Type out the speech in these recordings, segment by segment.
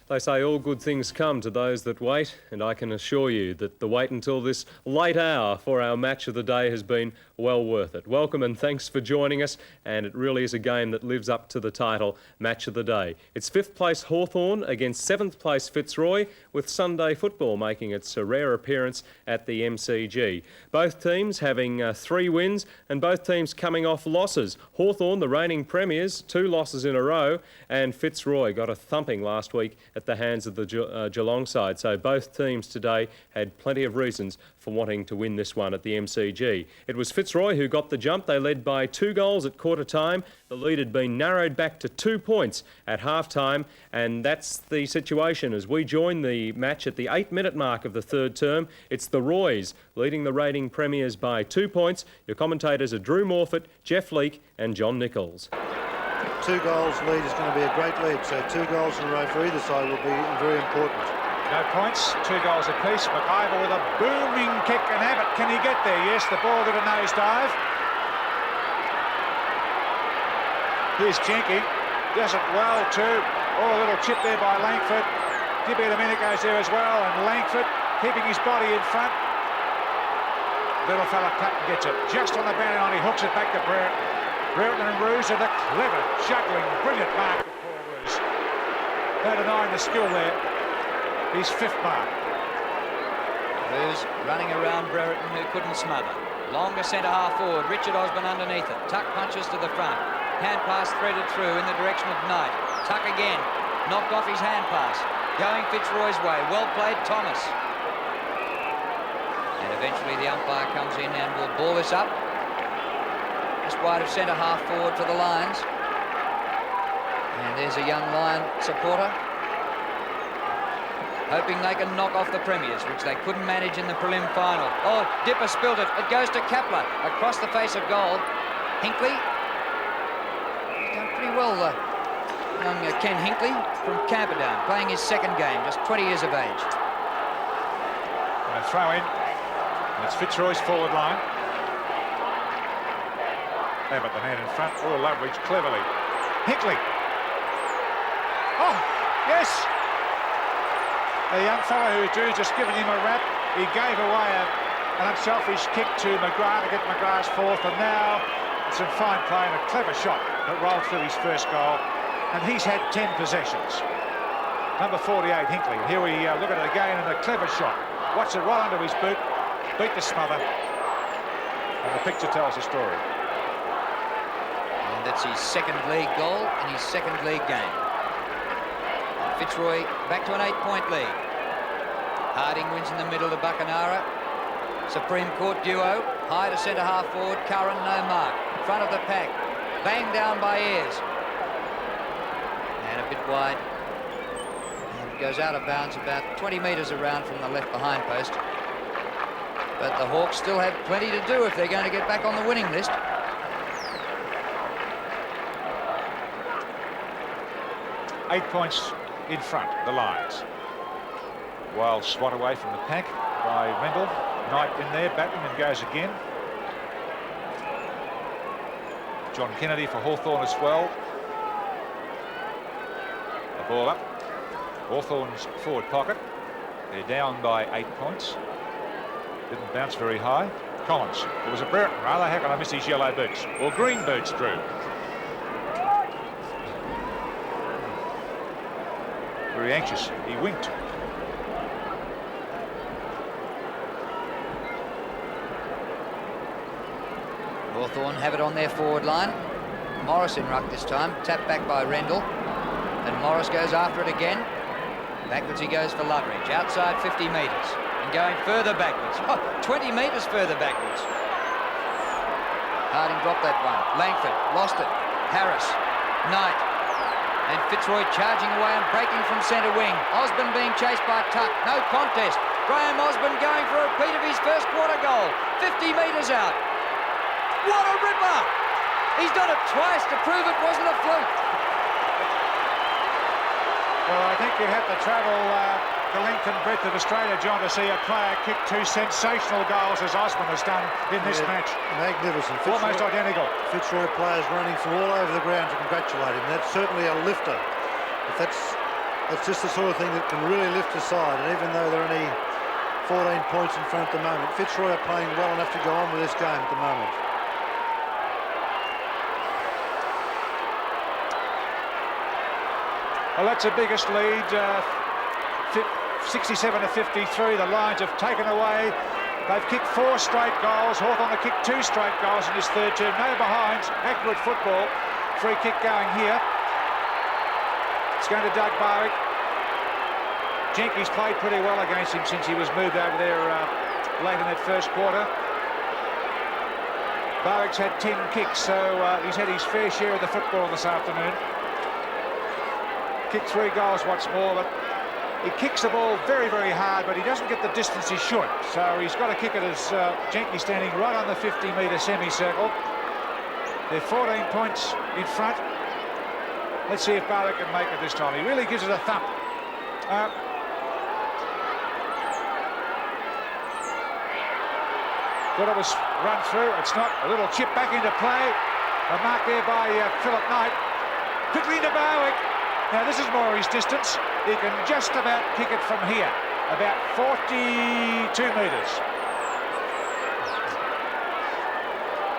They say all good things come to those that wait, and I can assure you that the wait until this late hour for our match of the day has been well worth it. Welcome and thanks for joining us, and it really is a game that lives up to the title, Match of the Day. It's 5th place Hawthorn against 7th place Fitzroy, with Sunday football making its rare appearance at the MCG. Both teams having 3 wins, and both teams coming off losses. Hawthorn, the reigning premiers, 2 losses in a row, and Fitzroy got a thumping last week at the hands of the Geelong side. So both teams today had plenty of reasons for wanting to win this one at the MCG. It was Fitzroy who got the jump. They led by 2 goals at quarter time. The lead had been narrowed back to 2 points at half time, and that's the situation as we join the match at the 8-minute mark of the third term. It's the Roys leading the reigning premiers by 2 points. Your commentators are Drew Morfitt, Jeff Leake and John Nichols. 2 goals lead is going to be a great lead, so 2 goals in a row for either side will be very important. No points, 2 goals apiece. McIver with a booming kick, and Abbott, can he get there? Yes, the ball did a nosedive. Here's Jenky, does it well too. Oh, a little chip there by Langford. Gibby Domenico's there as well, and Langford keeping his body in front. Little fella Patton gets it just on the boundary line. He hooks it back to Brereton. Brereton and Roos are the clever, juggling, brilliant mark for Paul Roos. No denying the skill there. His 5th mark. Roos running around Brereton, who couldn't smother. Longer centre half forward. Richard Osborne underneath it. Tuck punches to the front. Hand pass threaded through in the direction of Knight. Tuck again. Knocked off his hand pass. Going Fitzroy's way. Well played, Thomas. And eventually the umpire comes in and will ball this up. Just wide of centre half forward for the Lions. And there's a young Lion supporter hoping they can knock off the premiers, which they couldn't manage in the prelim final. Oh, Dipper spilled it. It goes to Kapler across the face of goal. Hinkley. He's done pretty well, young Ken Hinkley from Camperdown, playing his 2nd game, just 20 years of age. And a throw in. That's Fitzroy's forward line. Abbott, the man in front. Oh, Loveridge cleverly. Hinkley. Oh, yes. The young fellow who Drew's just given him a rap. He gave away an unselfish kick to McGrath to get McGrath's 4th, and now some fine play and a clever shot that rolled through his 1st goal. And he's had 10 possessions. Number 48, Hinkley. Here we look at it again, and a clever shot. Watch it right under his boot. Beat the smother. And the picture tells the story. And that's his 2nd league goal in his 2nd league game. Fitzroy back to an 8-point lead. Harding wins in the middle to Buckenara. Supreme Court duo. High to centre half forward. Curran, no mark. Front of the pack. Banged down by Ayres. And a bit wide. And goes out of bounds about 20 metres around from the left behind post. But the Hawks still have plenty to do if they're going to get back on the winning list. Eight points in front, the Lions. Wild swat away from the pack by Rendell. Knight in there, Batman goes again. John Kennedy for Hawthorn as well. The ball up. Hawthorn's forward pocket. They're down by 8 points. Didn't bounce very high. Collins. It was a Brereton rather. How can I miss his yellow boots? Or green boots, Drew. Very anxious. He winked. Hawthorn have it on their forward line. Morris in ruck this time. Tapped back by Rendell. And Morris goes after it again. Backwards he goes for Loveridge. Outside 50 metres. And going further backwards. Oh, 20 metres further backwards. Harding dropped that one. Langford lost it. Harris. Knight. And Fitzroy charging away and breaking from centre wing. Osborne being chased by Tuck. No contest. Graham Osborne going for a repeat of his 1st quarter goal. 50 metres out. What a ripper! He's done it twice to prove it wasn't a fluke. Well, I think you have to travel the length and breadth of Australia, John, to see a player kick 2 sensational goals as Osborne has done in this match. Magnificent. Almost identical. Fitzroy players running from all over the ground to congratulate him. That's certainly a lifter. If that's It's just the sort of thing that can really lift a side, and even though they're only 14 points in front at the moment, Fitzroy are playing well enough to go on with this game at the moment. Well, that's the biggest lead, 67 to 53. The Lions have taken away. They've kicked 4 straight goals. Hawthorn have kicked 2 straight goals in this third term. No behinds. Accurate football. Free kick going here. It's going to Doug Barwick. Jenkins played pretty well against him since he was moved over there late in that first quarter. Barwick's had 10 kicks, so he's had his fair share of the football this afternoon. Kicked 3 goals once more, but he kicks the ball very, very hard, but he doesn't get the distance he should. So he's got to kick it as Jenkins standing right on the 50-metre semicircle. They're 14 points in front. Let's see if Barwick can make it this time. He really gives it a thump. Thought it was run through. It's not. A little chip back into play. A mark there by Philip Knight. Quickly into Barwick. Now this is more his distance. He can just about kick it from here. About 42 metres.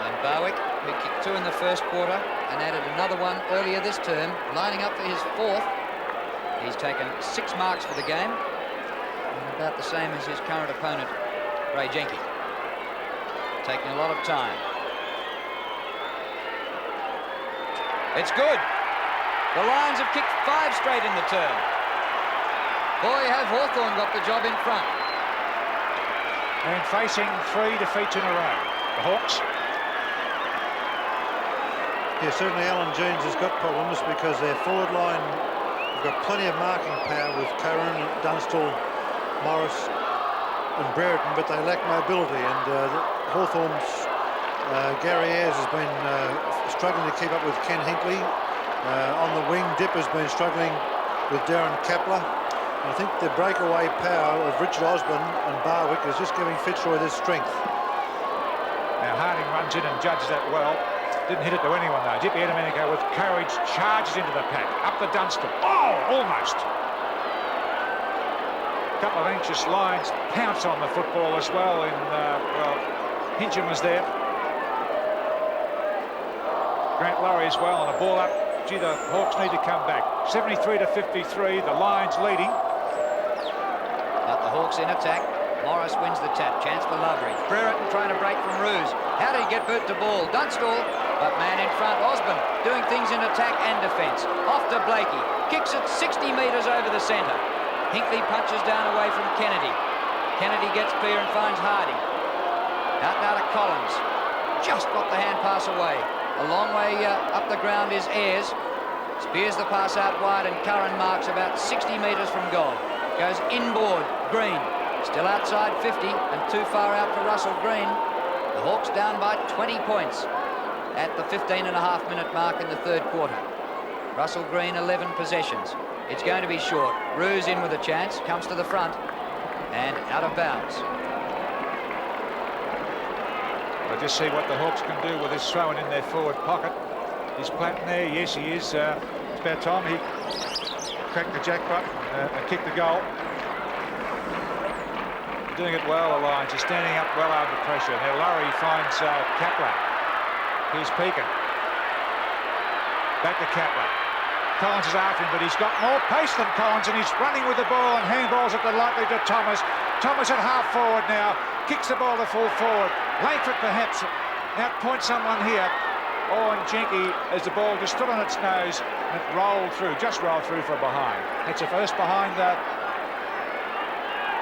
And Barwick, who kicked 2 in the first quarter and added another one earlier this term, lining up for his 4th. He's taken 6 marks for the game, and about the same as his current opponent, Ray Jenke. Taking a lot of time. It's good. The Lions have kicked 5 straight in the term. Boy, have Hawthorn got the job in front. And facing 3 defeats in a row. The Hawks. Yeah, certainly Alan Jeans has got problems because their forward line have got plenty of marking power with CURRAN, DUNSTALL, Morris and Brereton, but they lack mobility, and Hawthorn's Gary Ayres has been struggling to keep up with Ken Hinkley. On the wing, Dipper's been struggling with Darren Kapler. And I think the breakaway power of Richard Osborne and Barwick is just giving Fitzroy this strength. Now Harding runs in and judges that well. Didn't hit it to anyone though. Dippy Domenico with courage charges into the pack. Up the Dunstall. Oh, almost. A couple of anxious Lions pounce on the football as well. And well, Hincham was there. Grant Laurie as well on the ball up. Gee, the Hawks need to come back. 73 to 53. The Lions leading. But the Hawks in attack. Morris wins the tap. Chance for Loveridge. Brereton trying to break from Roos. How did he get Burt to ball? Dunstall, but man in front. Osborne doing things in attack and defence. Off to Blakey. Kicks it 60 metres over the centre. Hinkley punches down away from Kennedy. Kennedy gets clear and finds Harding. Out now to Collins. Just got the hand pass away. A long way up the ground is Ayres. Spears the pass out wide, and CURRAN marks about 60 metres from goal. Goes inboard. Green still outside 50 and too far out for Russell Green. The Hawks down by 20 points at the 15.5-minute mark in the third quarter. Russell Green 11 possessions. It's going to be short. Roos in with a chance, comes to the front and out of bounds. We'll just see what the Hawks can do with this throw-in in their forward pocket. Is Platten there? Yes, he is. It's about time he cracked the jackpot and kicked the goal. Doing it well, the Lions are standing up well under pressure. Now Laurie finds Kapler. Here's Pekin. Back to Kapler. Collins is after him, but he's got more pace than Collins, and he's running with the ball and handballs it lightly to Thomas. Thomas at half forward now. Kicks the ball to full forward. Langford perhaps outpoints someone here. Oh, and Jenke, as the ball just stood on its nose, and it rolled through, just rolled through from behind. It's the first behind that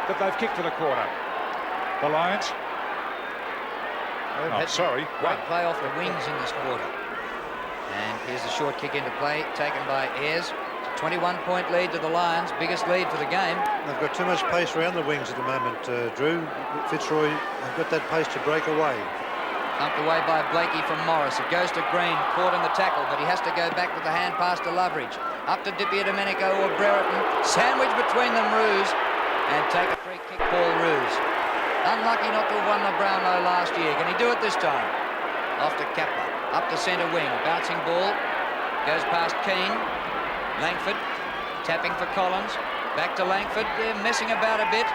they've kicked for the quarter. The Lions. Oh, sorry. Great play off the wings in this quarter. And here's a short kick into play, taken by Ayres. 21-point lead to the Lions, biggest lead for the game. They've got too much pace around the wings at the moment, Drew. Fitzroy have got that pace to break away. Thumped away by Blakey from Morris. It goes to Green, caught in the tackle, but he has to go back with the hand pass to Loveridge. Up to Dippy Domenico or Brereton. Sandwich between them, Roos. And take a free kick, Paul Roos. Unlucky not to have won the Brownlow last year. Can he do it this time? Off to Kapler. Up to centre wing. Bouncing ball. Goes past Keane. Langford Tapping for Collins. Back to Langford. They're messing about a bit.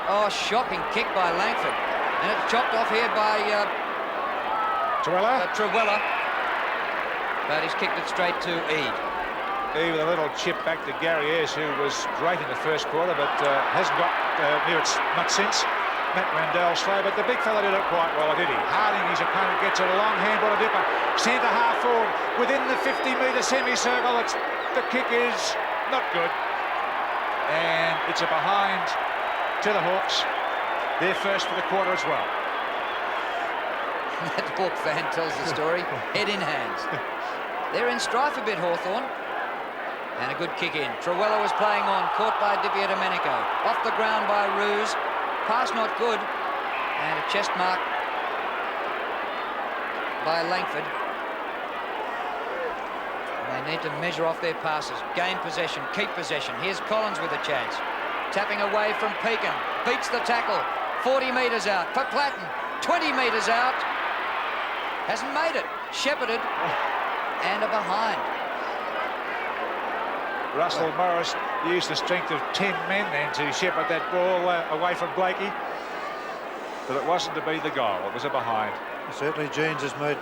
Oh, shocking kick by Langford. And it's chopped off here by Trewella. But he's kicked it straight to Eade. With a little chip back to Gary Ayres, who was great in the first quarter, but hasn't got near it much since. Matt Rendell slow, but the big fella did it quite well, did he? Harding, his opponent, gets it a long handball to Dipper. Centre half forward, within the 50-metre semicircle. The kick is not good. And it's a behind to the Hawks. They're first for the quarter as well. That Hawk fan tells the story. Head in hands. They're in strife a bit, Hawthorn. And a good kick in. Trewella was playing on, caught by Di Domenico. Off the ground by Ruse. Pass not good. And a chest mark by Langford. And they need to measure off their passes. Gain possession, keep possession. Here's Collins with a chance. Tapping away from Pekin. Beats the tackle. 40 metres out for Platten. 20 metres out. Hasn't made it. Shepherded. And a behind. Russell Morris used the strength of 10 men then to shepherd that ball away from Blakey. But it wasn't to be the goal. It was a behind. Certainly Jeans has made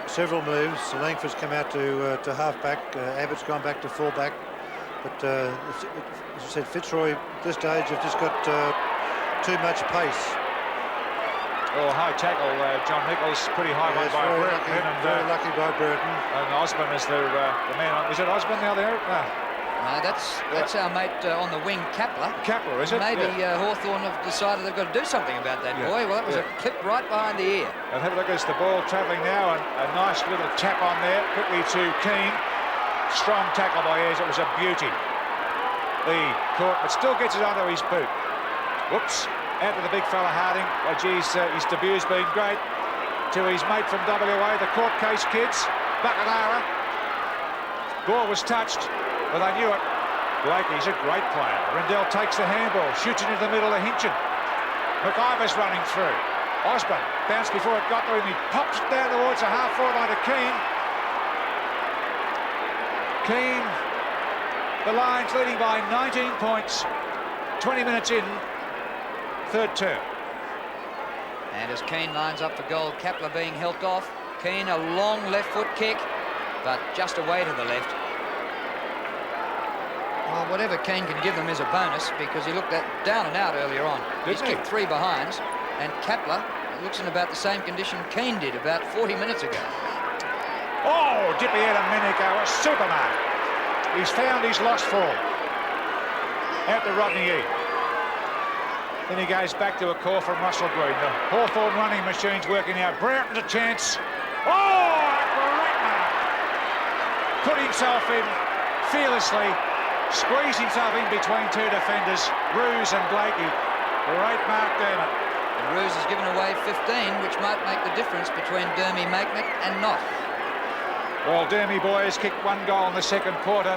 several moves. Langford's come out to half-back. Abbott's gone back to full-back. But as I said, Fitzroy at this stage have just got too much pace. Oh, high tackle, John Nichols, pretty high one by Brereton. Very lucky by Brereton. And Osborne is the man on. Is it Osborne now there? No, that's our mate on the wing, Kapler. Kapler, is it? Maybe Hawthorn have decided they've got to do something about that boy. Well, that was a clip right behind the ear. And have a look at the ball travelling now, and a nice little tap on there, quickly to Keane. Strong tackle by Ayres. It was a beauty. The court, but still gets it under his boot. Whoops. Out to the big fella Harding. Oh, geez, his debute's been great. To his mate from WA, the court case kids. Buckenara. Ball was touched, but they knew it. Blakey's a great player. Rendell takes the handball, shoots it into the middle of Hinchin. McIver's running through. Osborne bounced before it got to him. He pops it down towards the half-forward line to Keane. Keane, the Lions leading by 19 points. 20 minutes in. Third term. And as Keane lines up for goal, Kapler being helped off. Keane, a long left foot kick, but just away to the left. Well, whatever Keane can give them is a bonus, because he looked down and out earlier on. He's kicked 3 behinds, and Kapler looks in about the same condition Keane did about 40 minutes ago. Oh, Di Domenico, a superman. He's found his lost form. Out to Rodney Eade. Then he goes back to a call from Russell Green. The Hawthorn running machine's working out. Brereton's a chance. Oh, a great mark. Put himself in fearlessly. Squeezed himself in between 2 defenders, Ruse and Blakey. Great mark, Dermot. And Ruse has given away 15, which might make the difference between Dermy Macknick and not. Well, Dermy boys kicked 1 goal in the second quarter.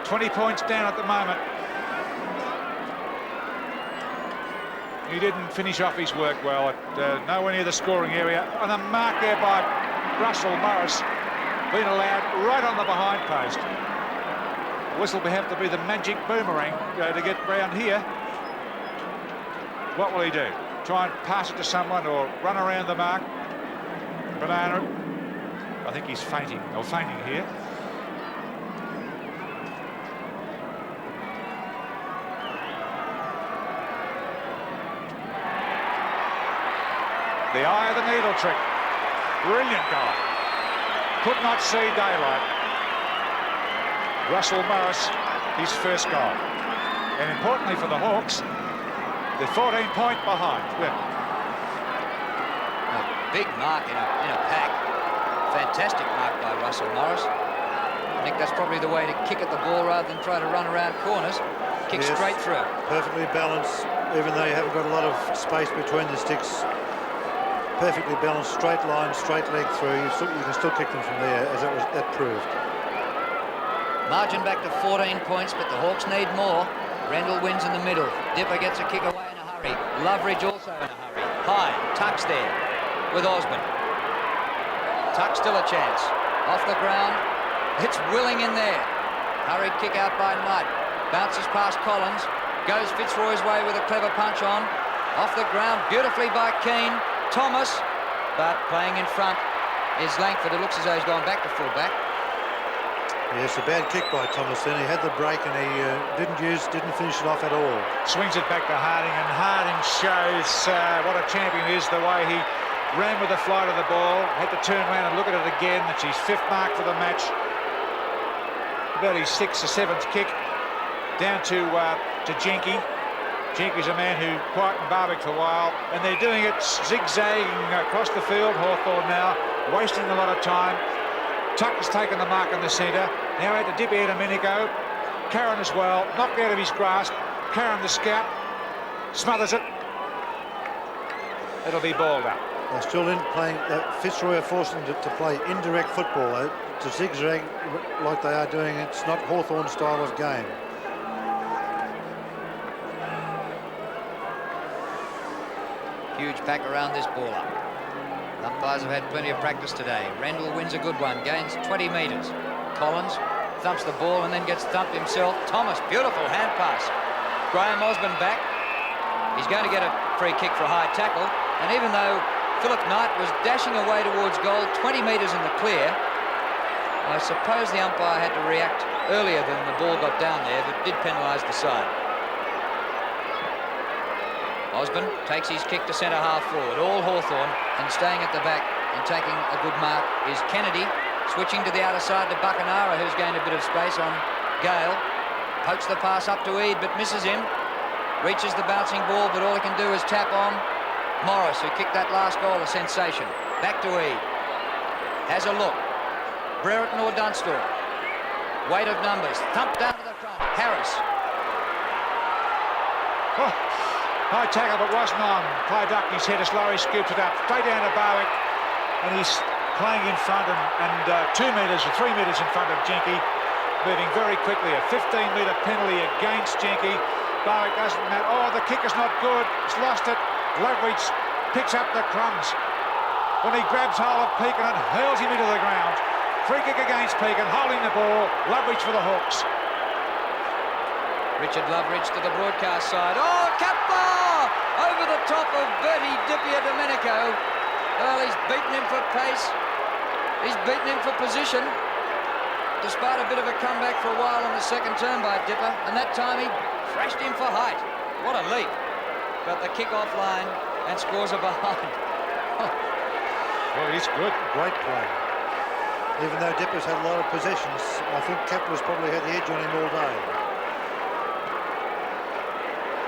20 points down at the moment. He didn't finish off his work well at nowhere near the scoring area. And a mark there by Russell Morris, being allowed right on the behind post. The whistle will have to be the magic boomerang to get round here. What will he do? Try and pass it to someone or run around the mark? Banana. I think he's fainting here. The eye of the needle trick. Brilliant guy. Could not see daylight. Russell Morris, his first goal. And importantly for the Hawks, they're 14-point behind. A big mark in a pack. Fantastic mark by Russell Morris. I think that's probably the way to kick at the ball rather than try to run around corners. Kick straight through. Perfectly balanced, even though you haven't got a lot of space between the sticks. Perfectly balanced, straight line, straight leg through. You can still kick them from there, as that proved. Margin back to 14 points, but the Hawks need more. Rendell wins in the middle. Dipper gets a kick away in a hurry. Loveridge also in a hurry. High, Tuck's there with Osborne. Tuck still a chance. Off the ground. It's Willing in there. Hurried kick out by Knight. Bounces past Collins. Goes Fitzroy's way with a clever punch on. Off the ground beautifully by Keane. Thomas, but playing in front is Langford. It looks as though he's gone back to full-back. Yes, a bad kick by Thomas then. He had the break and he didn't finish it off at all. Swings it back to Harding, and Harding shows what a champion is, the way he ran with the flight of the ball, had to turn around and look at it again. It's his 5th mark for the match. About his 6th or 7th kick. Down to Jenke. Jenke's a man who quietened BARWICK for a while, and they're doing it zigzagging across the field. Hawthorn now wasting a lot of time. Tuck has taken the mark in the centre. Now had to dip out a minute ago. CURRAN as well, knocked out of his grasp. CURRAN the scout smothers it. It'll be balled up. They're still in playing. Fitzroy are forcing them to play indirect football, though, to zigzag like they are doing. It's not Hawthorn style of game. Huge pack around this baller. Umpires have had plenty of practice today. Rendell wins a good one, gains 20 metres. Collins thumps the ball and then gets thumped himself. Thomas, beautiful hand pass. Graham Osborne back. He's going to get a free kick for a high tackle. And even though Philip Knight was dashing away towards goal, 20 metres in the clear, I suppose the umpire had to react earlier than the ball got down there, but did penalise the side. Osborne takes his kick to centre half forward, all Hawthorn, and staying at the back and taking a good mark is Kennedy, switching to the outer side to Buckenara, who's gained a bit of space on Gale. Pokes the pass up to Eade, but misses him. Reaches the bouncing ball, but all he can do is tap on Morris, who kicked that last goal, a sensation. Back to Eade. Has a look. Brereton or Dunstall. Weight of numbers. Thump down to the front. Harris. Oh. High tackle, but wasn't on. Play ducked his head as Laurie scoops it up. Straight down to BARWICK, and he's playing in front and 2 metres or 3 metres in front of Jenke, moving very quickly. A 15-metre penalty against Jenke. BARWICK doesn't matter. Oh, the kick is not good. He's lost it. Leverage picks up the crumbs. When he grabs hold of Pekin and hurls him into the ground. Free kick against Pekin, holding the ball. Leverage for the Hawks. Richard Loveridge to the broadcast side. Oh, Kappa! Over the top of Bertie Dippia Domenico. Well, he's beaten him for pace. He's beaten him for position. Despite a bit of a comeback for a while on the second turn by Dipper. And that time he thrashed him for height. What a leap. But the kick off line and scores are behind. Well, he's good. Great play. Even though Dipper's had a lot of possessions, I think Kepler's probably had the edge on him all day.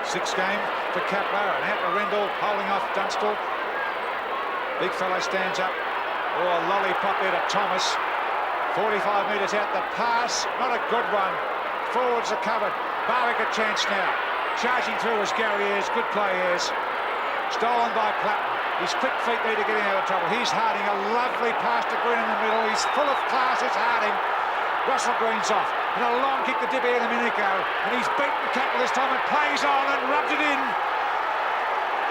6th game for Kepler, and out to Rendell, holding off Dunstall. Big fellow stands up. Oh, a lollipop there to Thomas. 45 metres out the pass. Not a good one. Forwards are covered. BARWICK a chance now. Charging through as Gary is. Good play is. Stolen by Platten. His quick feet need to get him out of trouble. He's Harding. A lovely pass to Green in the middle. He's full of class. It's Harding. Russell Green's off. And a long kick to Dippy a minute ago. And he's beaten the tackle this time and plays on and rubs it in.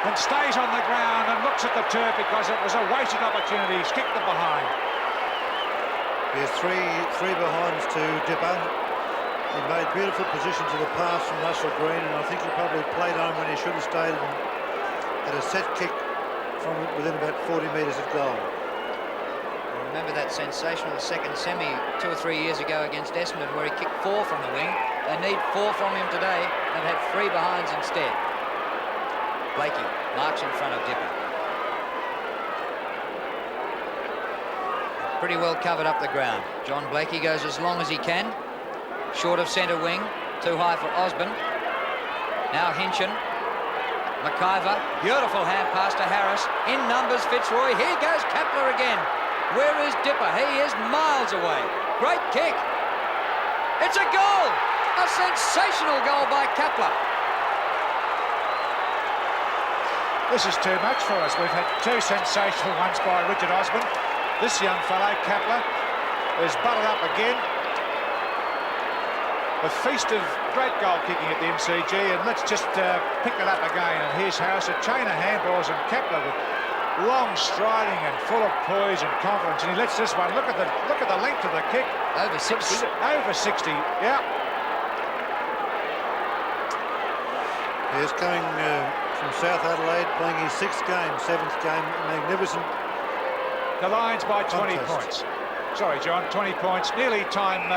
And stays on the ground and looks at the turf because it was a wasted opportunity. He's kicked it behind. There's three behinds to Dipper. He made beautiful position to the pass from Russell Green, and I think he probably played on when he should have stayed and had a set kick from within about 40 metres of goal. Remember that sensational second semi 2 or 3 years ago against Essendon where he kicked 4 from the wing. They need 4 from him today and had 3 behinds instead. Blakey marks in front of Dipper. Pretty well covered up the ground. John Blakey goes as long as he can. Short of centre wing. Too high for Osborne. Now Hinchin. McIver. Beautiful hand pass to Harris. In numbers Fitzroy. Here goes Kepler again. Where is Dipper? He is miles away. Great kick. It's a goal. A sensational goal by Kepler. This is too much for us. We've had 2 sensational ones by Richard Osborne. This young fellow, Kepler, is butted up again. A feast of great goal kicking at the MCG, and let's just pick it up again. And here's Harris, a chain of handballs, and Kepler with long striding and full of poise and confidence, and he lets this one. Look at the length of the kick. Over 60. Over 60. Yeah. He's coming from South Adelaide, playing his 6th game, 7th game, magnificent. The Lions by 20 contest. points. Sorry, John, 20 points. Nearly time,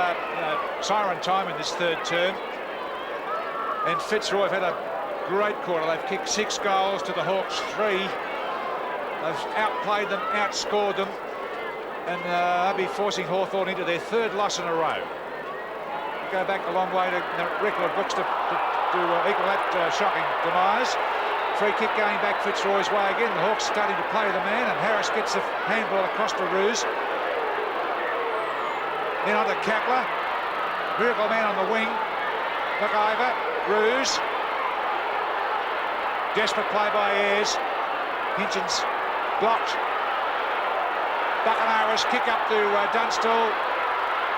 siren time in this third term. And Fitzroy have had a great quarter. They've kicked 6 goals to the Hawks 3. They've outplayed them, outscored them, and they'll be forcing Hawthorn into their 3rd loss in a row. Go back a long way to the record books to equal that shocking demise. Free kick going back Fitzroy's way again. The Hawks starting to play the man, and Harris gets the handball across to Roos. Then on to Kapler. Miracle man on the wing. Look over. Roos. Desperate play by Ayres. Hinchin's blocked. Buccaneers kick up to Dunstall.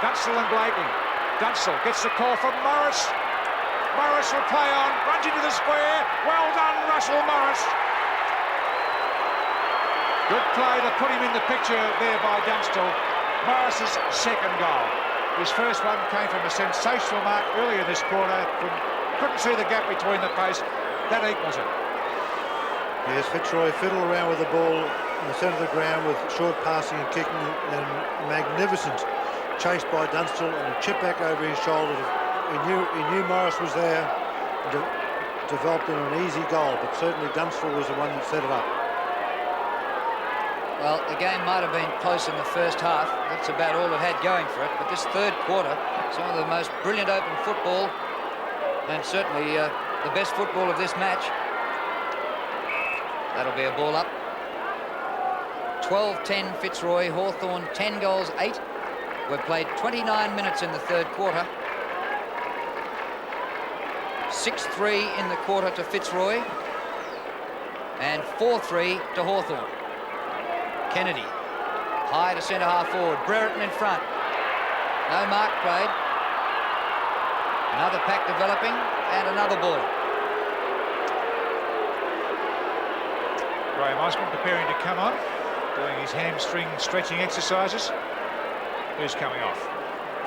Dunstall and Blakey. Dunstall gets the call from Morris. Morris will play on, runs into the square. Well done, Russell Morris. Good play to put him in the picture there by Dunstall. Morris's 2nd goal. His first one came from a sensational mark earlier this quarter. Couldn't see the gap between the posts. That equals it. Yes, Fitzroy fiddled around with the ball in the centre of the ground with short passing and kicking, and magnificent chase by Dunstall and a chip back over his shoulder. He knew Morris was there, developed in an easy goal, but certainly Dunstall was the one that set it up. Well, the game might have been close in the first half. That's about all it had going for it. But this third quarter, some of the most brilliant open football, and certainly the best football of this match. That'll be a ball up. 12-10 Fitzroy, Hawthorn 10 goals, 8. We've played 29 minutes in the third quarter. 6-3 in the quarter to Fitzroy, and 4-3 to Hawthorn. Kennedy, high to centre half forward. Brereton in front. No mark played. Another pack developing, and another ball. Graham Osborne preparing to come on, doing his hamstring stretching exercises. Who's coming off?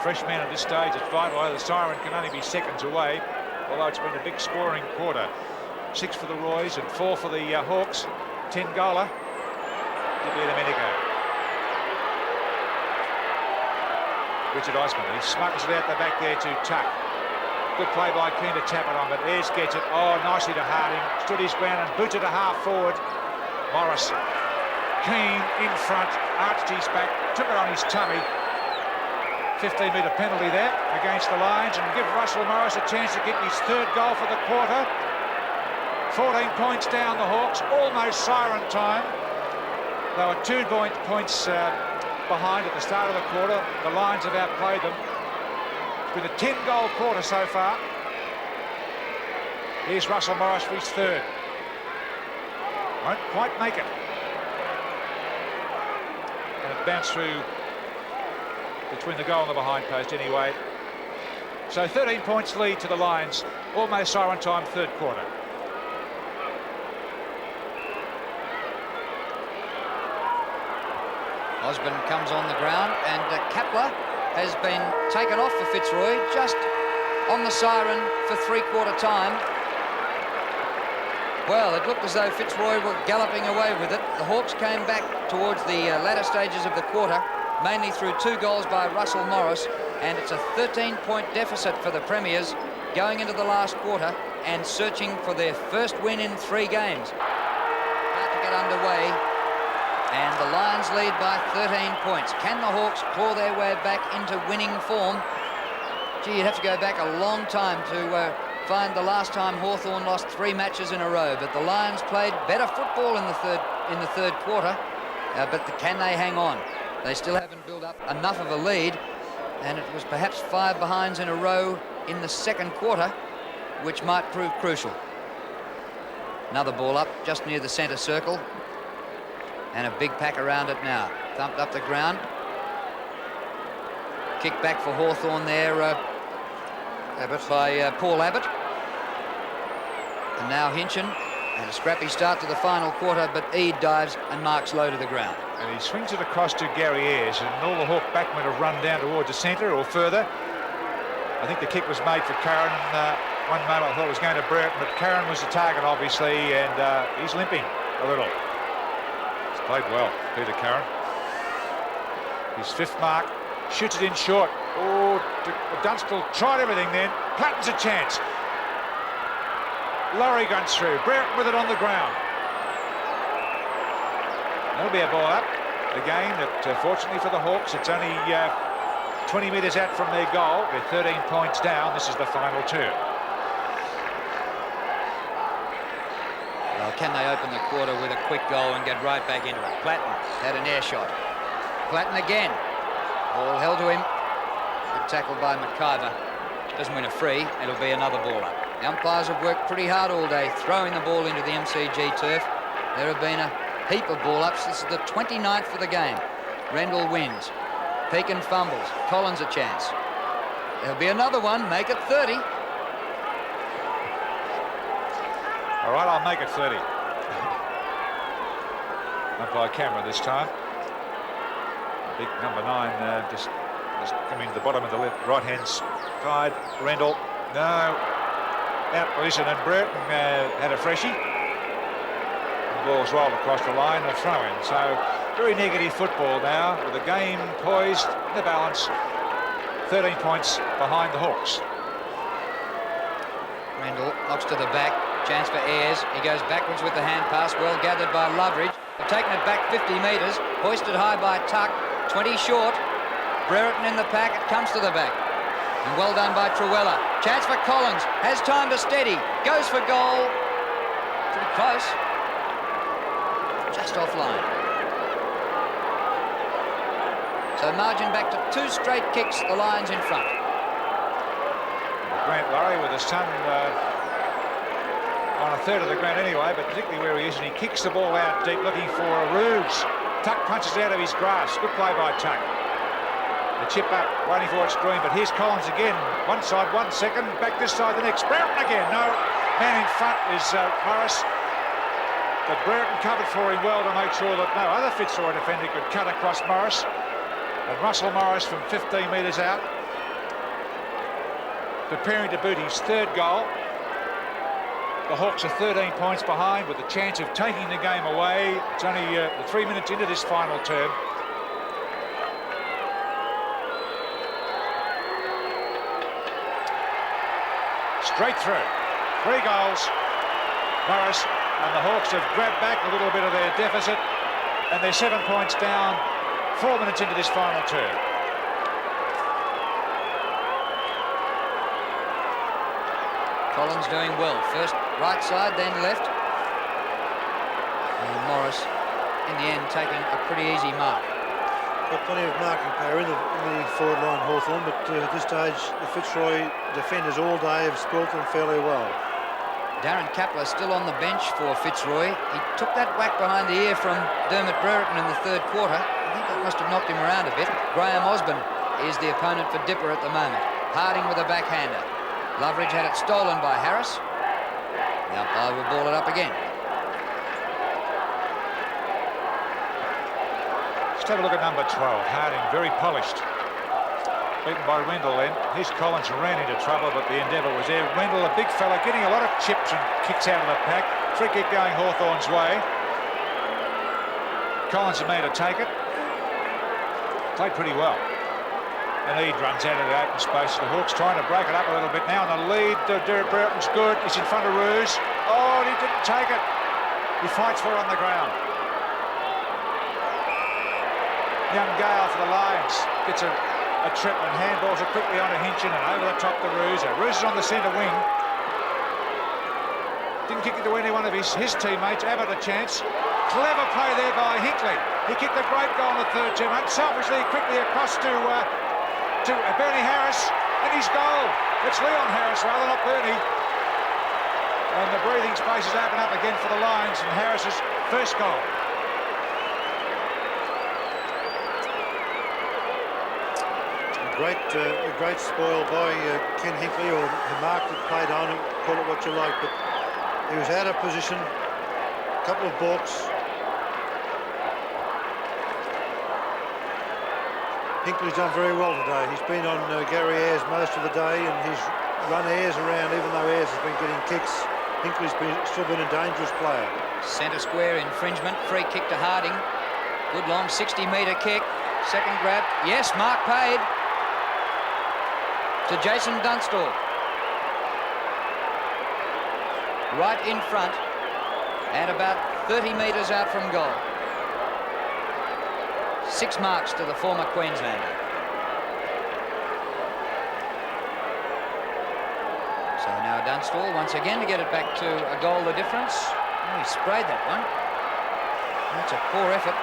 Fresh man at this stage, it's vital. The siren can only be seconds away, although it's been a big scoring quarter. 6 for the Roys and 4 for the Hawks. 10-goaler. Did lead a minute ago. Richard Osborne, he smuggles it out the back there to Tuck. Good play by Keane to tap it on, but Ayres gets it. Oh, nicely to Harding. Stood his ground and booted a half forward. Morris. Keane in front, arched his back, took it on his tummy. 15-metre penalty there against the Lions, and give Russell Morris a chance to get his 3rd goal for the quarter. 14 points down the Hawks, almost siren time. They were 2 points behind at the start of the quarter. The Lions have outplayed them. It's been a 10-goal quarter so far. Here's Russell Morris for his 3rd. Won't quite make it. And it bounced through between the goal and the behind post anyway. So 13 points lead to the Lions. Almost siren time, 3rd quarter. Osborne comes on the ground, and Kapler has been taken off for Fitzroy just on the siren for 3/4 time. Well, it looked as though Fitzroy were galloping away with it. The Hawks came back towards the latter stages of the quarter, mainly through 2 goals by Russell Morris, and it's a 13-point deficit for the Premiers going into the last quarter and searching for their first win in 3 games. About to get underway, and the Lions lead by 13 points. Can the Hawks claw their way back into winning form? Gee, you'd have to go back a long time to find the last time Hawthorn lost 3 matches in a row. But the Lions played better football in the third quarter. But can they hang on? They still haven't built up enough of a lead, and it was perhaps 5 behinds in a row in the second quarter, which might prove crucial. Another ball up just near the centre circle. And a big pack around it now. Thumped up the ground. Kick back for Hawthorn there by Paul Abbott. And now Hinchin And a scrappy start to the final quarter, but Eade dives and marks low to the ground. And he swings it across to Gary Ayres, and all the Hawk backmen have run down towards the centre or further. I think the kick was made for CURRAN, and one moment I thought it was going to Brereton, but CURRAN was the target, obviously, and he's limping a little. He's played well, Peter CURRAN. His 5th mark, shoots it in short. Oh, Dunstall tried everything then. Platten's a chance. Laurie guns through, Brereton with it on the ground. That'll be a ball up. Again, that fortunately for the Hawks, it's only 20 metres out from their goal. They're 13 points down. This is the final turn. Well, can they open the quarter with a quick goal and get right back into it? Platten had an air shot. Platten again. Ball held to him. Good tackle by McIver. Doesn't win a free. It'll be another ball up. The umpires have worked pretty hard all day throwing the ball into the MCG turf. There have been a heap of ball-ups. This is the 29th for the game. Rendell wins. Pekin fumbles. Collins a chance. There'll be another one. Make it 30. All right, I'll make it 30. Umpire camera this time. Big number 9 just coming to the bottom of the right-hand side. Rendell. No. Out position, and Brereton had a freshie. The ball's rolled across the line, a throw-in. So very negative football now, with the game poised in the balance. 13 points behind the Hawks. Rendell knocks to the back. Chance for Ayres. He goes backwards with the hand pass. Well gathered by Loveridge. They've taken it back 50 metres. Hoisted high by Tuck. 20 short. Brereton in the pack. It comes to the back. And well done by Truella. Chance for Collins. Has time to steady. Goes for goal. Pretty close. Just offline. So margin back to 2 straight kicks. The Lions in front. Grant Laurie with his son on a third of the ground anyway, but particularly where he is, and he kicks the ball out deep looking for a ruse. Tuck punches out of his grasp. Good play by Tuck. The chip up, waiting for its stream, but here's Collins again. One side, 1 second, back this side, the next. Brereton again. No, man in front is Morris. But Brereton covered for him well to make sure that no other Fitzroy defender could cut across Morris. And Russell Morris from 15 metres out, preparing to boot his 3rd goal. The Hawks are 13 points behind with a chance of taking the game away. It's only 3 minutes into this final term. Straight through. 3 goals. Morris and the Hawks have grabbed back a little bit of their deficit, and they're 7 points down 4 minutes into this final term. Collins doing well. First right side, then left. And Morris, in the end, taking a pretty easy mark. Got plenty of marking power in the forward line, Hawthorn, but at this stage, the Fitzroy defenders all day have spoilt them fairly well. Darren Kapler still on the bench for Fitzroy. He took that whack behind the ear from Dermot Brereton in the 3rd quarter. I think that must have knocked him around a bit. Graham Osborne is the opponent for Dipper at the moment. Harding with a backhander. Loveridge had it stolen by Harris. The umpire will ball it up again. Let's have a look at number 12. Harding, very polished. Beaten by Rendell then. Here's Collins, ran into trouble, but the endeavour was there. Rendell, a big fella, getting a lot of chips and kicks out of the pack. Free kick going Hawthorn's way. Collins is made to take it. Played pretty well. And Eade runs out of the open space. The Hawks trying to break it up a little bit now. And the lead, Derek Brereton's good. He's in front of Ruse. Oh, and he didn't take it. He fights for it on the ground. Young Gale for the Lions gets a trip and handballs it quickly onto Hinchin and over the top to Ruse. Ruse is on the centre wing. Didn't kick it to any one of his teammates. Abbott a chance. Clever play there by Hinkley. He kicked a great goal in the 3rd term. Unselfishly quickly across to Bernie Harris, and his goal. It's Leon Harris rather, not Bernie. And the breathing spaces open up again for the Lions, and Harris's 1st goal. A great spoil by Ken Hinkley, or he marked it, played on it, call it what you like, but he was out of position, couple of balks. Hinckley's done very well today. He's been on Gary Ayres most of the day, and he's run Ayres around, even though Ayres has been getting kicks. Hinckley's still been a dangerous player. Centre square infringement, free kick to Harding. Good long 60-metre kick. Second grab. Yes, mark paid to Jason Dunstall. Right in front and about 30 metres out from goal. 6 marks to the former Queenslander. So now Dunstall once again to get it back to a goal the difference. Oh, he sprayed that one. That's a poor effort.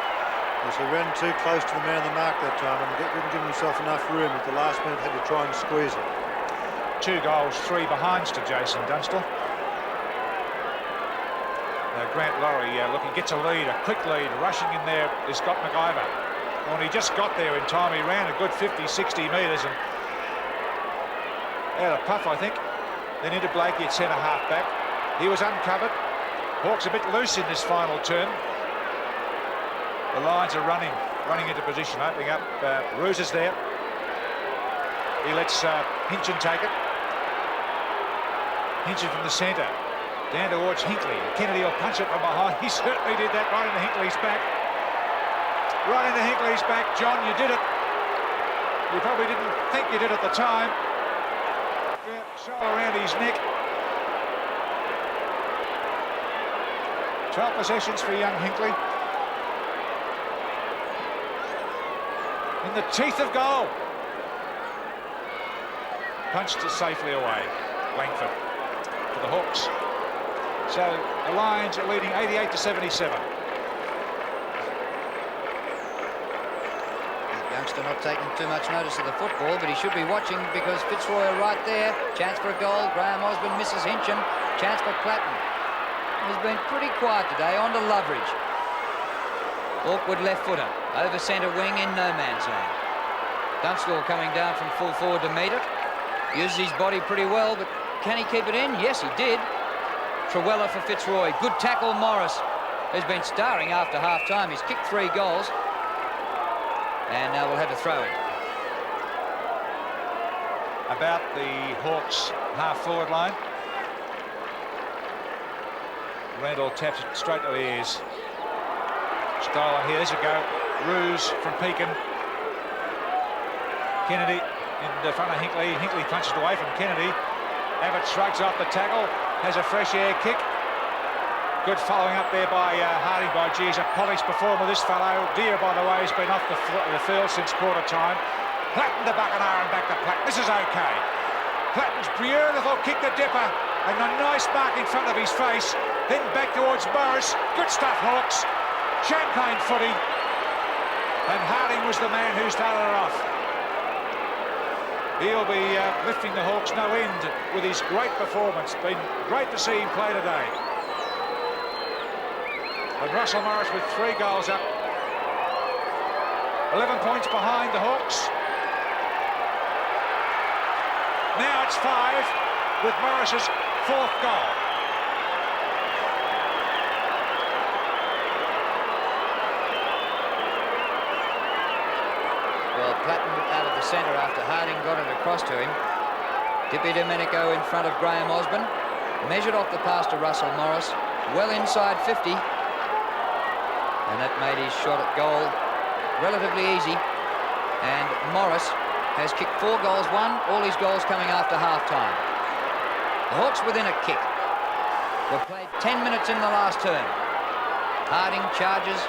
Yes, he ran too close to the man in the mark that time and didn't give himself enough room. At the last minute had to try and squeeze it. 2 goals, 3 behinds to Jason Dunstall. Grant Laurie gets a lead, a quick lead. Rushing in there is Scott McIver. Well, he just got there in time. He ran a good 50, 60 metres and out of puff, I think. Then into Blakey at centre half back. He was uncovered. Hawks a bit loose in this final turn. The Lions are running into position, opening up. Roos is there. He lets Hinchin take it. Hinchin from the centre. Down towards Hinckley. Kennedy will punch it from behind. He certainly did that right into Hinckley's back. Right into Hinckley's back. John, you did it. You probably didn't think you did at the time. Shoulder around his neck. 12 possessions for young Hinckley. In the teeth of goal. Punched it safely away. Langford for the Hawks. So the Lions are leading 88-77. Youngster not taking too much notice of the football, but he should be watching because Fitzroy are right there. Chance for a goal. Graham Osborne misses Hinchin. Chance for Platten. He's been pretty quiet today. On to Loveridge. Awkward left footer. Over centre wing in no man's land. Dunstall coming down from full forward to meet it. Uses his body pretty well, but can he keep it in? Yes, he did. Trewella for Fitzroy. Good tackle, Morris, who's been starring after half-time. He's kicked 3 goals. And now we'll have a throw-in. About the Hawks half-forward line. Randall taps it straight to Ayres. Stolen here. There's a go. Roos from Pekin. Kennedy in front of Hinckley. Hinckley punches away from Kennedy. Abbott shrugs off the tackle. Has a fresh air kick. Good following up there by Harding. By geez, a polished performer, this fellow. Deere, by the way, has been off the field since quarter time. Platten to Buckenara and back to Platten. This is okay. Platten's beautiful kick to Dipper and a nice mark in front of his face. Then back towards Morris. Good stuff, Hawks. Champagne footy. And Harding was the man who started it off. He'll be lifting the Hawks no end with his great performance. Been great to see him play today. And Russell Morris with 3 goals up. 11 points behind the Hawks. Now it's 5 with Morris's 4th goal. Well, Platten out of the centre after Harding got it across to him. Dippy Domenico in front of Graham Osborne. Measured off the pass to Russell Morris. Well inside 50. And that made his shot at goal relatively easy. And Morris has kicked 4 goals, all his goals coming after half-time. The Hawks within a kick. We've played 10 minutes in the last turn. Harding charges.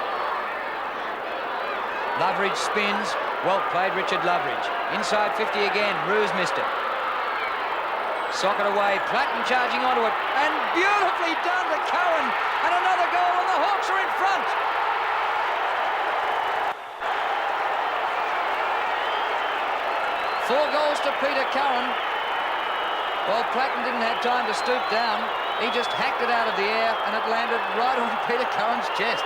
Loveridge spins. Well played, Richard Loveridge. Inside 50 again. Roos missed it. Sock it away. Platten charging onto it. And beautifully done to CURRAN. And another goal, and the Hawks are in front. Four goals to Peter CURRAN. Well, Platten didn't have time to stoop down. He just hacked it out of the air, and it landed right on Peter CURRAN's chest.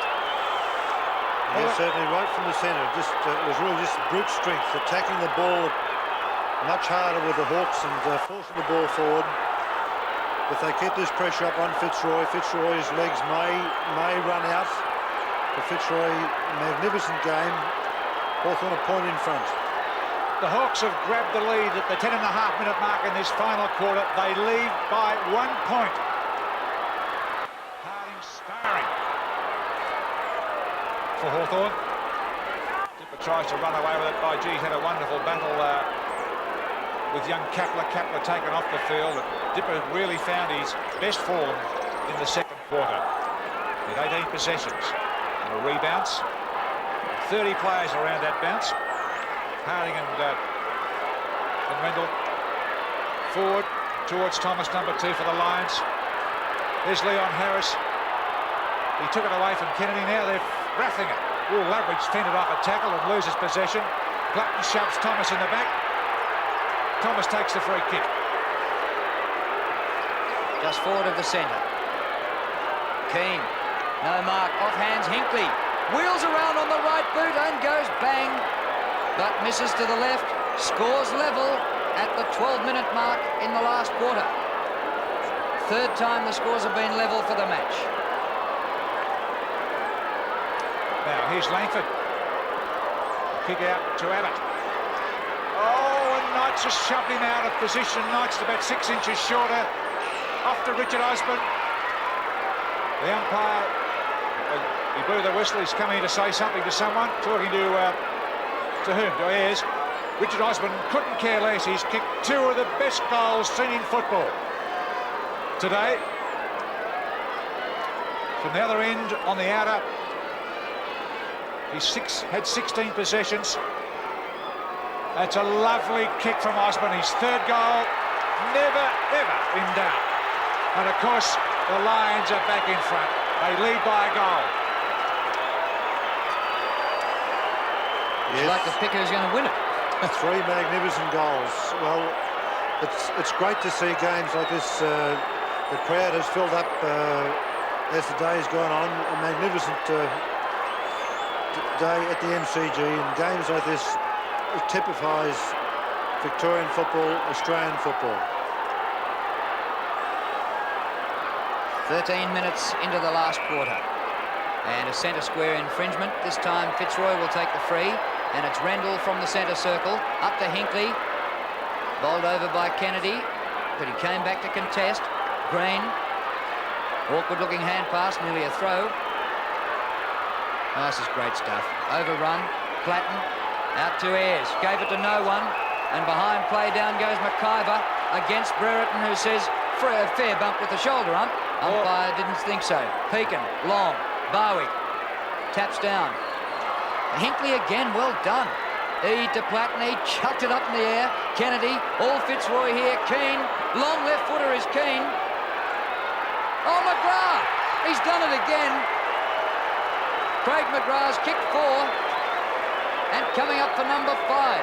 Yeah, certainly right from the centre. Just it was really just brute strength, attacking the ball much harder with the Hawks and forcing the ball forward. If they keep this pressure up on Fitzroy, Fitzroy's legs may run out. The Fitzroy, magnificent game. Hawthorn a point in front. The Hawks have grabbed the lead at the 10.5-minute mark in this final quarter. They lead by 1 point. Harding sparring for Hawthorn. Dipper tries to run away with it. By G had a wonderful battle with young Kapler. Kapler taken off the field. Dipper really found his best form in the second quarter. With 18 possessions and a rebounce. 30 players around that bounce. Harding and Rendell forward towards Thomas, number 2 for the Lions. There's Leon Harris. He took it away from Kennedy. Now they're roughing it. Oh, Lavridge fended off a tackle and loses possession. Glutton shoves Thomas in the back. Thomas takes the free kick. Just forward of the centre. Keane. No mark. Off hands Hinkley. Wheels around on the right boot and goes bang. But misses to the left. Scores level at the 12-minute mark in the last quarter. Third time the scores have been level for the match. Now here's Langford. Kick out to Abbott. Oh, and Knights has shoved him out of position. Knights about 6 inches shorter. Off to Richard Osborne. The umpire, he blew the whistle. He's coming to say something to someone. Talking to whom? To Ayres. Richard Osborne couldn't care less. He's kicked 2 of the best goals seen in football today. From the other end on the outer, he's had 16 possessions. That's a lovely kick from Osborne. His 3rd goal, never ever in doubt. And of course, the Lions are back in front. They lead by a goal. Yes. Like to pick who's going to win it. 3 magnificent goals. Well, it's great to see games like this. The crowd has filled up as the day has gone on. A magnificent day at the MCG, and games like this, it typifies Victorian football, Australian football. 13 minutes into the last quarter. And a centre square infringement. This time Fitzroy will take the free, and it's Rendell from the centre circle up to Hinkley, bowled over by Kennedy, but he came back to contest. Green, awkward looking hand pass, nearly a throw. Oh, this is great stuff. Overrun. Platten out to Ayres, gave it to no one, and behind play down goes McIver against Brereton, who says fair bump with the shoulder ump. Umpire didn't think so. Pekin, long. Barwick taps down. Hinkley again, well done. To Platten, he chucked it up in the air. Kennedy, all Fitzroy here. Keane, long left footer is Keane. Oh, McGrath, he's done it again. Craig McGrath's kicked 4, and coming up for number 5.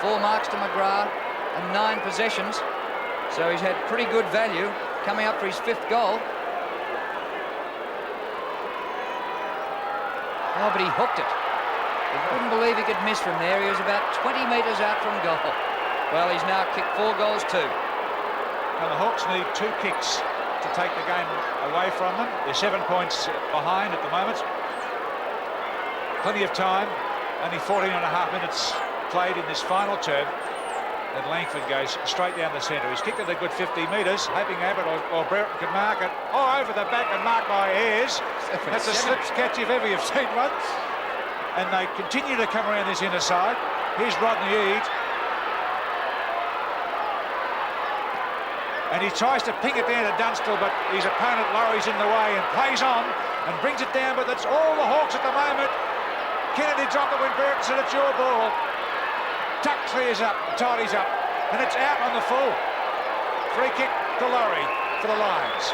4 marks to McGrath and 9 possessions, so he's had pretty good value. Coming up for his 5th goal. Oh, but he hooked it. You wouldn't believe he could miss from there. He was about 20 metres out from goal. Well, he's now kicked 4 goals too. Now the Hawks need 2 kicks to take the game away from them. They're 7 points behind at the moment. Plenty of time. Only 14.5 minutes played in this final term. And Langford goes straight down the centre. He's kicked it a good 50 metres, hoping Abbott or Brereton can mark it. Oh, over the back and marked by Ayres. That's a slip catch if ever you've seen one. And they continue to come around this inner side. Here's Rodney Eade. And he tries to ping it down to Dunstall, but his opponent Laurie's in the way and plays on and brings it down, but that's all the Hawks at the moment. Kennedy dropped it when Brereton said it's your ball. Tuck clears up, tidies up, and it's out on the full. Free kick to Laurie for the Lions.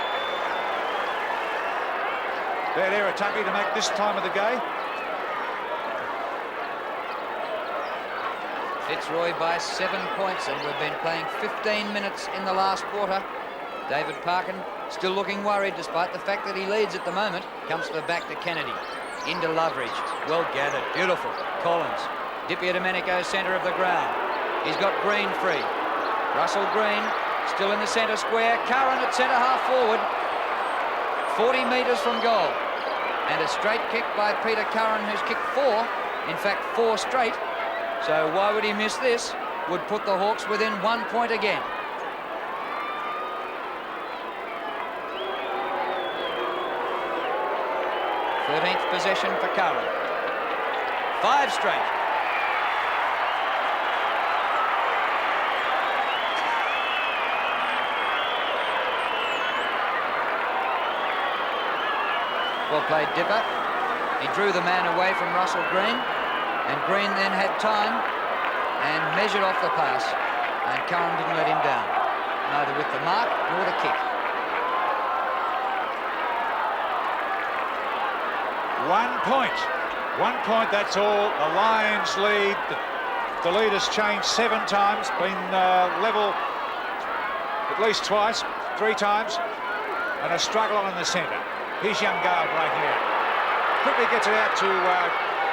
Bad error, Tucky, to make this time of the game. Fitzroy by 7 points, and we've been playing 15 minutes in the last quarter. David Parkin still looking worried despite the fact that he leads at the moment. Comes to the back to Kennedy. Into Loveridge. Well gathered. Beautiful. Collins. Dipia Domenico, centre of the ground. He's got Green free. Russell Green still in the centre square. Curran at centre half forward. 40 metres from goal. And a straight kick by Peter Curran, who's kicked 4. In fact, 4 straight. So why would he miss this? Would put the Hawks within 1 point again. Thirteenth possession for Curran. 5 straight. Well played, Dipper. He drew the man away from Russell Green, and Green then had time and measured off the pass, and Curran didn't let him down, neither with the mark nor the kick. 1 point. 1 point, that's all. The Lions lead. The lead has changed 7 times, been level at least twice, 3 times, and a struggle on in the centre. Here's young Gale breaking out. Quickly gets it out to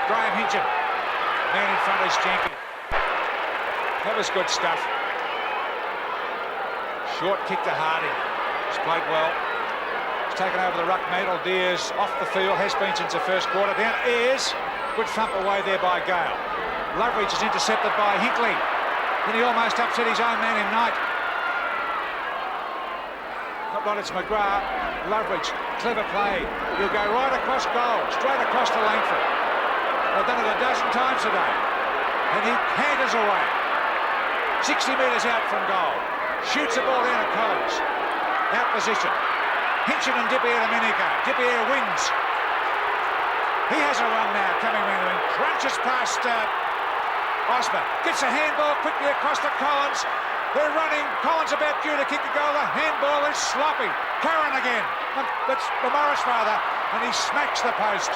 Graham Hinchin. Man in front is Jenkins. That was good stuff. Short kick to Harding. He's played well. He's taken over the ruck. Medal Deers off the field. Has been since the first quarter. Down Ayres. Good thump away there by Gale. Loveridge is intercepted by Hinkley. Then he almost upset his own man in Knight. Not right, it's McGrath. Loveridge, clever play. He'll go right across goal, straight across to Langford. They've done it a dozen times today. And he canters away. 60 metres out from goal. Shoots the ball down at Collins. Out position. Hinchin and Di-Pierre-Domenico. Di-Pierre wins. He has a run now coming around the ring. Crunches past Osborne. Gets a handball quickly across to Collins. They're running. Collins about due to kick the goal. The handball is sloppy. Curran again. That's the Morris father. And he smacks the post.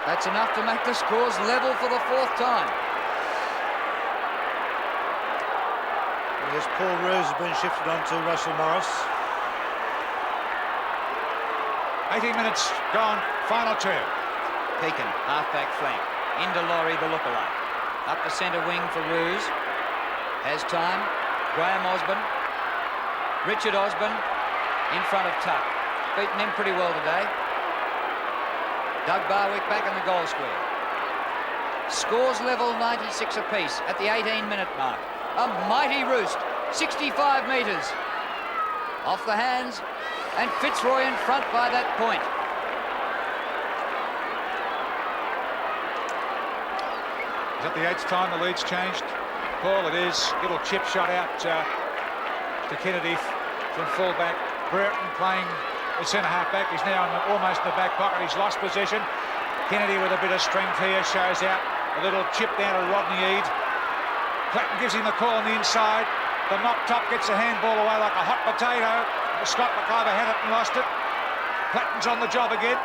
That's enough to make the scores level for the 4th time. Yes, Paul Roos has been shifted on to Russell Morris. 18 minutes gone. Final term. Pekin, half-back flank. Into Laurie, the lookalike. Up the centre wing for Roos. Has time. Graham Osborne. Richard Osborne in front of Tuck. Beaten him pretty well today. Doug Barwick back in the goal square. Scores level 96 apiece at the 18-minute mark. A mighty roost. 65 metres. Off the hands. And Fitzroy in front by that point. Is that the 8th time the lead's changed? Paul, it is. Little chip shot out to Kennedy from fullback. Brereton playing the centre half-back. He's now almost in the back pocket. He's lost position. Kennedy with a bit of strength here shows out. A little chip down to Rodney Eade. Clatton gives him the call on the inside. The knock top gets the handball away like a hot potato. Scott McIver had it and lost it. Clatton's on the job again.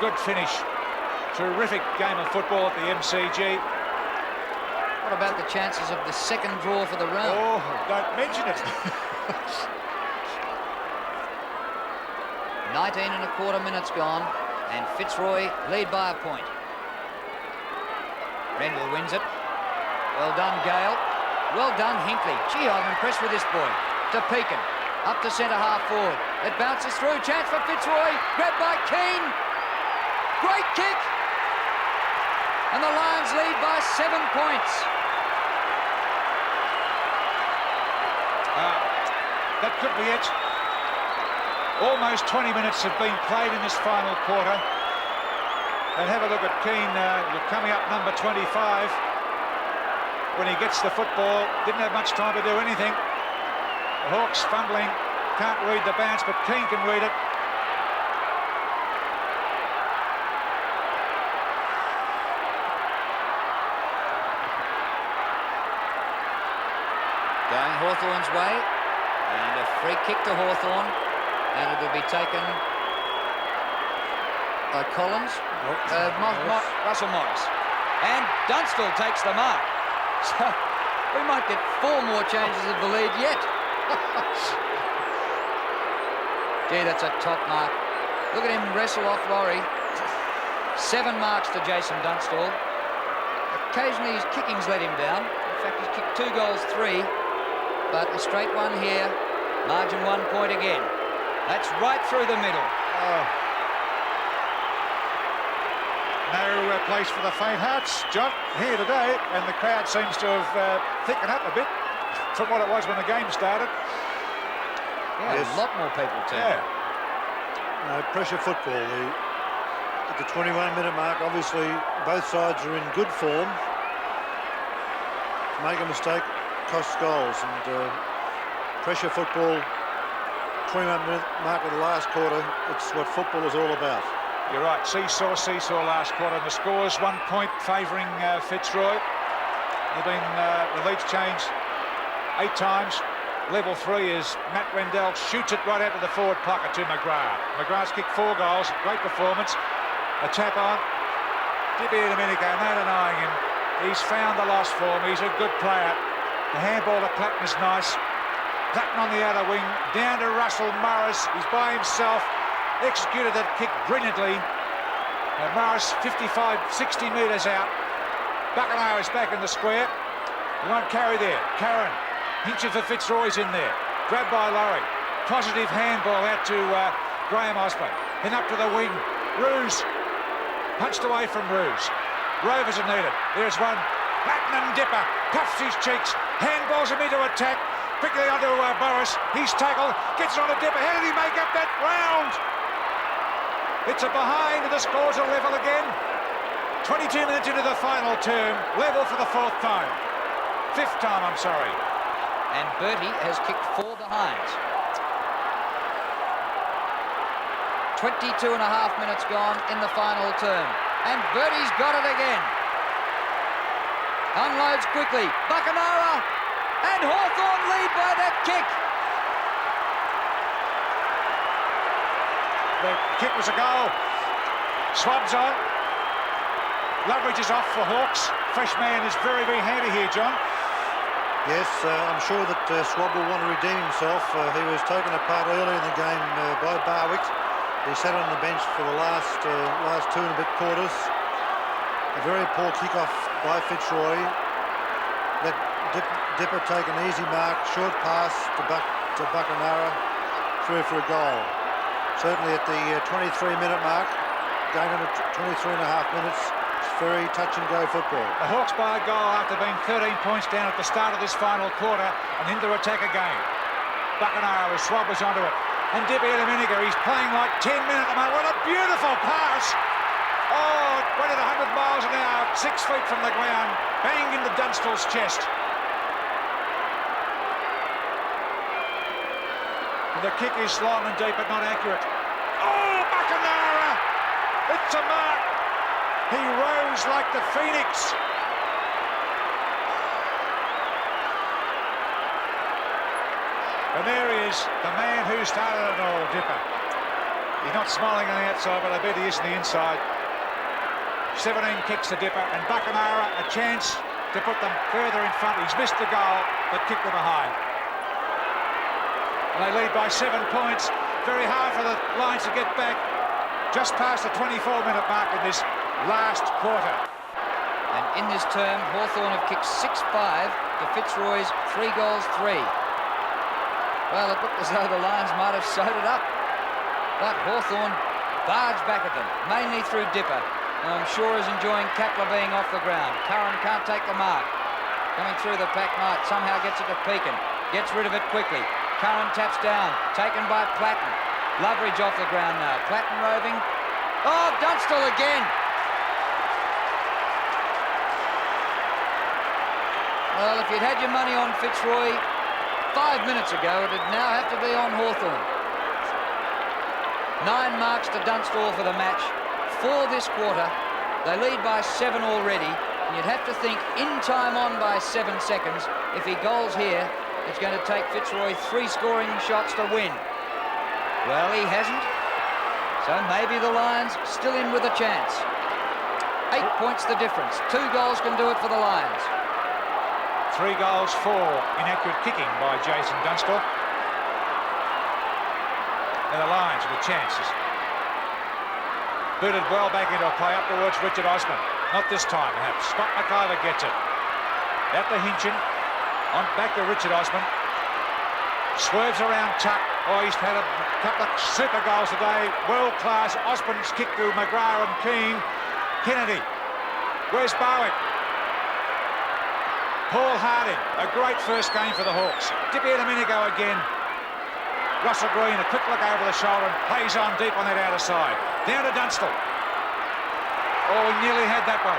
Good finish. Terrific game of football at the MCG. What about the chances of the second draw for the round? Oh, don't mention it. 19 1/4 minutes gone, and Fitzroy lead by a point. Rendell wins it. Well done, Gale. Well done, Hinkley. Gee, I'm impressed with this boy. To Pekin. Up to centre half forward. It bounces through. Chance for Fitzroy. Grabbed by Keane. Great kick. And the Lions lead by 7 points. That could be it. Almost 20 minutes have been played in this final quarter. And have a look at Keane coming up number 25. When he gets the football, didn't have much time to do anything. The Hawks fumbling, can't read the bounce, but Keane can read it. Going Hawthorn's way, and a free kick to Hawthorn, and it'll be taken by Collins, Russell Morris, and Dunstall takes the mark. So we might get 4 more changes of the lead yet. Gee, that's a top mark. Look at him wrestle off Laurie. 7 marks to Jason Dunstall. Occasionally his kicking's let him down. In fact, he's kicked 2 goals, 3, but a straight one here. Margin 1 point again. That's right through the middle. Oh. No place for the faint hearts, John, here today, and the crowd seems to have thickened up a bit from what it was when the game started. Yeah, Yes. a lot more people too. Yeah. No, pressure football. At the 21-minute mark, obviously, both sides are in good form. To make a mistake costs goals, and pressure football, 21-minute mark of the last quarter, it's what football is all about. You're right, seesaw last quarter, and the scores 1 point favouring Fitzroy. There've been the leads changed 8 times. Level 3 is Matt Rendell shoots it right out to the forward pocket to McGrath. McGrath's kicked 4 goals, great performance. A tap on. Dippy Domenico, no denying him. He's found the lost form, he's a good player. The handball to Platten is nice. Platten on the outer wing, down to Russell Morris. He's by himself. Executed that kick brilliantly. Morris 55, 60 metres out. Buckenham is back in the square. He won't carry there. CURRAN, pinching for Fitzroy's in there. Grabbed by Laurie. Positive handball out to Graham Osborne. Then up to the wing. Roos. Punched away from Roos. Rovers are needed. There's one. Platinum Dipper. Puffs his cheeks. Handballs him into attack. Quickly onto Boris. He's tackled. Gets it on a Dipper. How did he make up that round? It's a behind and the scores are level again. 22 minutes into the final term. Level for the 4th time. 5th time, I'm sorry. And Bertie has kicked 4 behinds. 22 and a half minutes gone in the final term. And Bertie's got it again. Unloads quickly. Buckenham and Hawthorn lead by that kick. The kick was a goal. Swab's on. Loveridge is off for Hawks. Fresh man is very, very handy here, John. Yes, I'm sure that Swab will want to redeem himself. He was taken apart early in the game by Barwick. He sat on the bench for the last 2 and a bit quarters. A very poor kick-off by Fitzroy. Let Dipper take an easy mark, short pass to Buckenham, through for a goal. Certainly at the 23-minute mark, going into 23 and a half minutes, it's very touch-and-go football. The Hawks by a goal after being 13 points down at the start of this final quarter and into attack again. Buckenham as Swab was onto it. And Dippy Domenico, he's playing like 10 men at the moment. What a beautiful pass! Oh, it went at 100 miles an hour, 6 feet from the ground, banged into Dunstall's chest. The kick is long and deep, but not accurate. Oh, Buckenham! It's a mark. He rose like the phoenix. And there he is, the man who started it all, Dipper. He's not smiling on the outside, but I bet he is on the inside. 17 kicks to Dipper, and Buckenham a chance to put them further in front. He's missed the goal, but kicked them behind. And they lead by 7 points. Very hard for the Lions to get back. Just past the 24-minute mark in this last quarter. And in this term, Hawthorn have kicked 6-5 to Fitzroy's 3 goals, 3. Well, it looked as though the Lions might have sewed it up. But Hawthorn barged back at them, mainly through Dipper. And I'm sure is enjoying Kapler being off the ground. CURRAN can't take the mark. Coming through the pack, Knight somehow gets it to Pekin. Gets rid of it quickly. CURRAN taps down, taken by Platten. Loveridge off the ground now. Platten roving. Oh, Dunstall again. Well, if you'd had your money on Fitzroy 5 minutes ago, it'd now have to be on Hawthorn. 9 marks to Dunstall for the match. 4 this quarter. They lead by 7 already. And you'd have to think in time on by 7 seconds. If he goals here, it's going to take Fitzroy 3 scoring shots to win. Well, he hasn't. So maybe the Lions still in with a chance. 8 points the difference. 2 goals can do it for the Lions. 3 goals, 4 inaccurate kicking by Jason Dunstall. And the Lions with chances. Booted well back into a play up towards Richard Osborne. Not this time, perhaps. Scott McIver gets it. Out to Hinchin. On back to Richard Osborne. Swerves around Tuck. Oh, he's had a couple of super goals today. World class. Osborne's kick to McGrath and Keane. Kennedy. Where's Barwick? Paul Harding. A great first game for the Hawks. Dippy Domenico again. Russell Green, a quick look over the shoulder and plays on deep on that outer side. Down to DUNSTALL. Oh, he nearly had that one.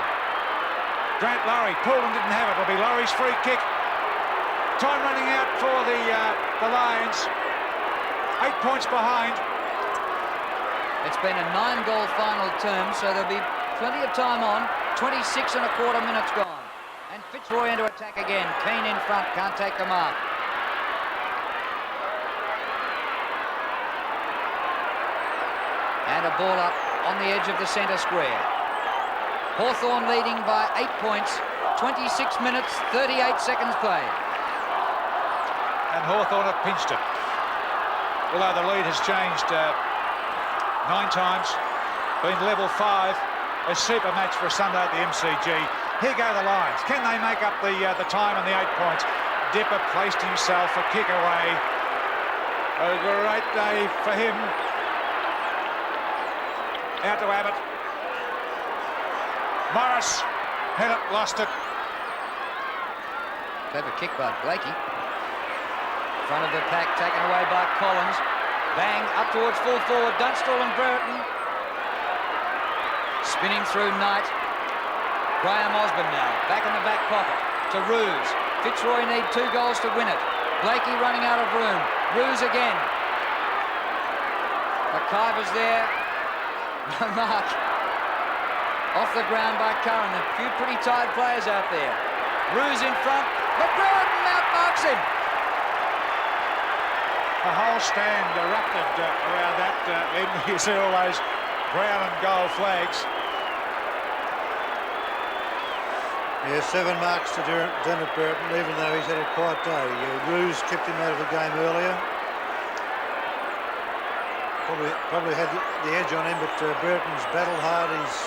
Grant Laurie. Poulin didn't have it. It'll be Laurie's free kick. Time running out for the Lions. 8 points behind. It's been a 9-goal final term, so there'll be plenty of time on. 26 and a quarter minutes gone. And Fitzroy into attack again. Keane in front, can't take the mark. And a ball up on the edge of the centre square. Hawthorn leading by 8 points. 26 minutes, 38 seconds played. And Hawthorn have pinched it. Although the lead has changed 9 times, been level 5. A super match for a Sunday at the MCG. Here go the Lions. Can they make up the time and the 8 points? Dipper placed himself a kick away. A great day for him. Out to Abbott. Morris had it, lost it. Clever kick by Blakey. Front of the pack taken away by Collins. Bang up towards full forward. DUNSTALL and Brereton. Spinning through Knight. Graham Osborne now. Back in the back pocket to Roos. Fitzroy need 2 goals to win it. Blakey running out of room. Roos again. McIver's there. No mark. Off the ground by CURRAN. A few pretty tired players out there. Roos in front. But Brereton outmarks him. The whole stand erupted around that. You see all those brown and gold flags. Yeah, 7 marks to Dermot Brereton, even though he's had a quiet day. Roos kept him out of the game earlier. Probably had the edge on him, but Brereton's battled hard. He's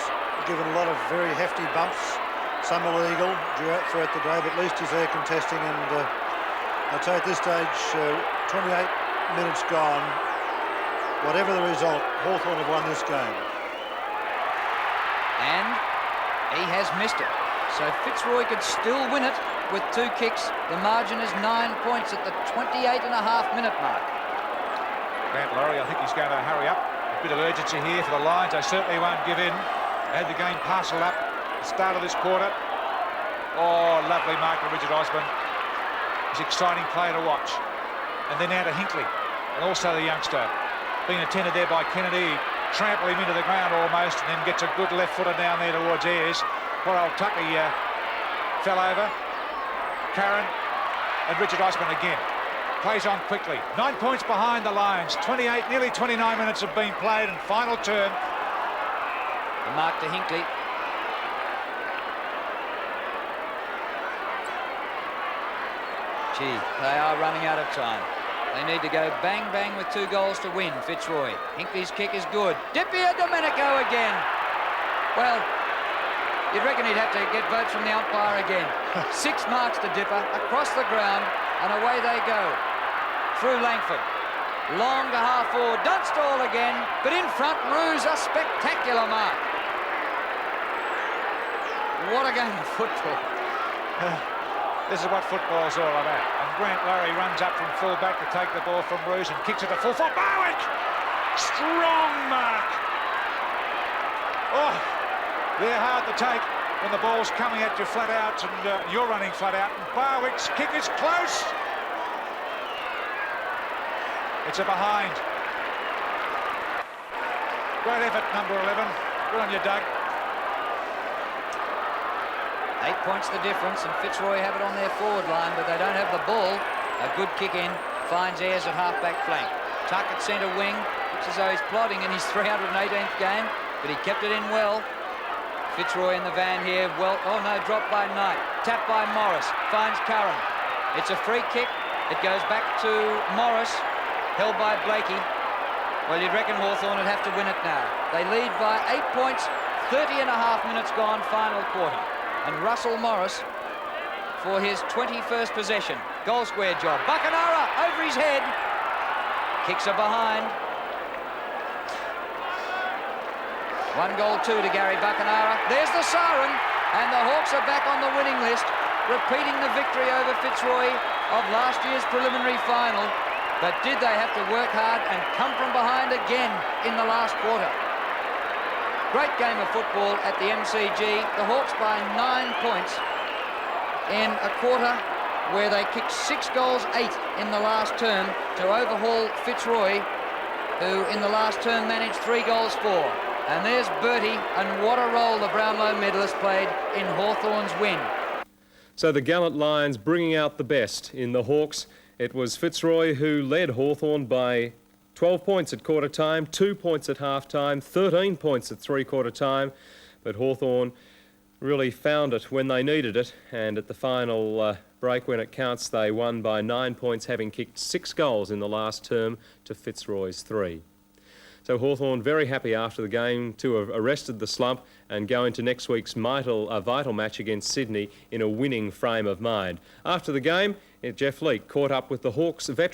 given a lot of very hefty bumps, some illegal throughout the day, but at least he's there contesting. And I'd say at this stage, 28 minutes gone. Whatever the result, Hawthorn have won this game. And he has missed it. So Fitzroy could still win it with 2 kicks. The margin is 9 points at the 28.5-minute mark. Grant Laurie, I think he's going to hurry up. A bit of urgency here for the Lions. They certainly won't give in. They had the game parcelled up at the start of this quarter. Oh, lovely mark to Richard Osborne. It's an exciting player to watch. And then now to Hinckley, and also the youngster. Being attended there by Kennedy. Trample him into the ground almost, and then gets a good left footer down there towards Ayres. Poor old Tucker fell over. CURRAN and Richard Osborne again. Plays on quickly. 9 points behind the Lions. 28, nearly 29 minutes have been played, and final turn. The mark to Hinckley. Gee, they are running out of time. They need to go bang-bang with 2 goals to win, Fitzroy. Hinckley's kick is good. Dippy Domenico again. Well, you'd reckon he'd have to get votes from the umpire again. 6 marks to Dipper, across the ground, and away they go. Through Langford. Long to half forward. DUNSTALL again, but in front, Roos, a spectacular mark. What a game of football. This is what football's all about. And Grant Laurie runs up from full-back to take the ball from Roos and kicks it to full forward. BARWICK! Strong mark. Oh, they're hard to take when the ball's coming at you flat out and you're running flat out. And BARWICK's kick is close. It's a behind. Great effort, number 11. Good on you, Doug. 8 points the difference, and Fitzroy have it on their forward line, but they don't have the ball. A good kick in, finds Ayres at half-back flank. Tuck at centre wing, looks as though he's plodding in his 318th game, but he kept it in well. Fitzroy in the van here, well, oh no, dropped by Knight. Tapped by Morris, finds CURRAN. It's a free kick, it goes back to Morris, held by Blakey. Well, you'd reckon Hawthorn would have to win it now. They lead by 8 points, 30.5 minutes gone, final quarter. And Russell Morris for his 21st possession. Goal square job. Buckenara over his head. Kicks are behind. 1-2 to Gary Buckenara. There's the siren, and the Hawks are back on the winning list, repeating the victory over Fitzroy of last year's preliminary final. But did they have to work hard and come from behind again in the last quarter? Great game of football at the MCG. The Hawks by 9 points in a quarter where they kicked 6 goals, 8 in the last term to overhaul Fitzroy, who in the last term managed 3 goals, 4. And there's Bertie, and what a role the Brownlow medalist played in Hawthorn's win. So the gallant Lions bringing out the best in the Hawks. It was Fitzroy who led Hawthorn by 12 points at quarter time, 2 points at half time, 13 points at three-quarter time. But Hawthorn really found it when they needed it, and at the final break when it counts, they won by 9 points, having kicked 6 goals in the last term to Fitzroy's 3. So Hawthorn very happy after the game to have arrested the slump and go into next week's vital match against Sydney in a winning frame of mind. After the game, Jeff Leake caught up with the Hawks veteran